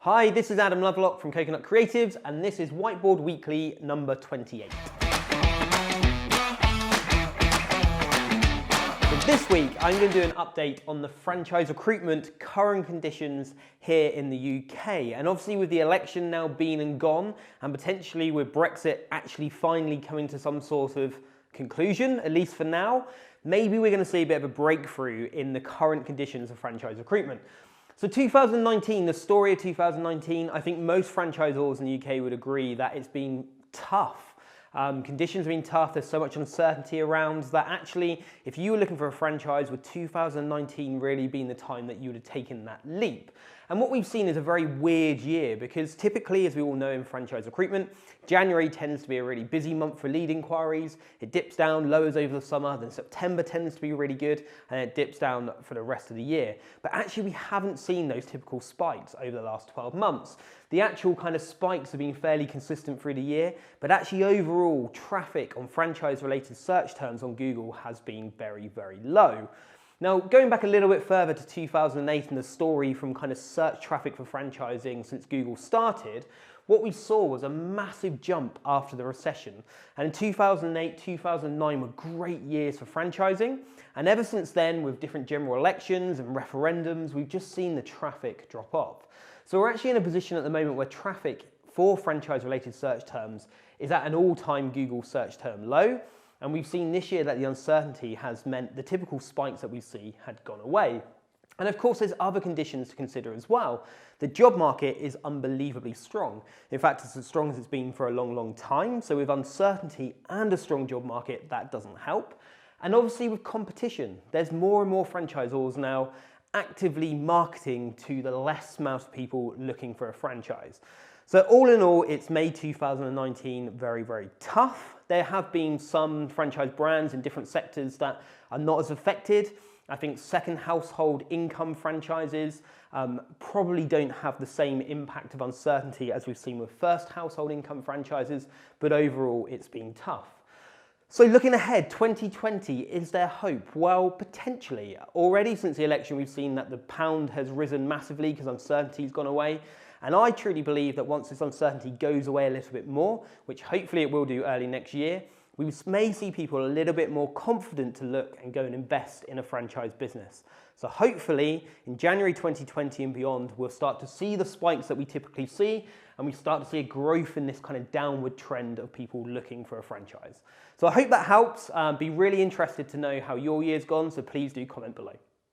Hi, this is Adam Lovelock from Coconut Creatives, and this is Whiteboard Weekly number 28. So this week, I'm going to do an update on the franchise recruitment current conditions here in the UK. And obviously with the election now been and gone, and potentially with Brexit actually finally coming to some sort of conclusion, at least for now, maybe we're going to see a bit of a breakthrough in the current conditions of franchise recruitment. So 2019, the story of 2019, I think most franchisors in the UK would agree that it's been tough. Conditions have been tough, there's so much uncertainty around that actually, if you were looking for a franchise, would 2019 really been the time that you would have taken that leap? And what we've seen is a very weird year because typically, as we all know in franchise recruitment, January tends to be a really busy month for lead inquiries. It dips down, lowers over the summer, then September tends to be really good, and it dips down for the rest of the year. But actually, we haven't seen those typical spikes over the last 12 months. The actual kind of spikes have been fairly consistent through the year, but actually overall, traffic on franchise-related search terms on Google has been very, very low. Now, going back a little bit further to 2008 and the story from kind of search traffic for franchising since Google started, what we saw was a massive jump after the recession. And in 2008, 2009 were great years for franchising. And ever since then, with different general elections and referendums, we've just seen the traffic drop off. So we're actually in a position at the moment where traffic for franchise-related search terms is at an all-time Google search term low. And we've seen this year that the uncertainty has meant the typical spikes that we see had gone away. And of course, there's other conditions to consider as well. The job market is unbelievably strong. In fact, it's as strong as it's been for a long, long time. So with uncertainty and a strong job market, that doesn't help. And obviously with competition, there's more and more franchisors now actively marketing to the less amount of people looking for a franchise. So all in all, it's made 2019 very, very tough. There have been some franchise brands in different sectors that are not as affected. I think second household income franchises probably don't have the same impact of uncertainty as we've seen with first household income franchises, but overall it's been tough. So looking ahead, 2020, is there hope? Well, potentially. Already since the election, we've seen that the pound has risen massively because uncertainty's gone away. And I truly believe that once this uncertainty goes away a little bit more, which hopefully it will do early next year, we may see people a little bit more confident to look and go and invest in a franchise business. So hopefully in January 2020 and beyond, we'll start to see the spikes that we typically see, and we start to see a growth in this kind of downward trend of people looking for a franchise. So I hope that helps. Be really interested to know how your year's gone, so please do comment below.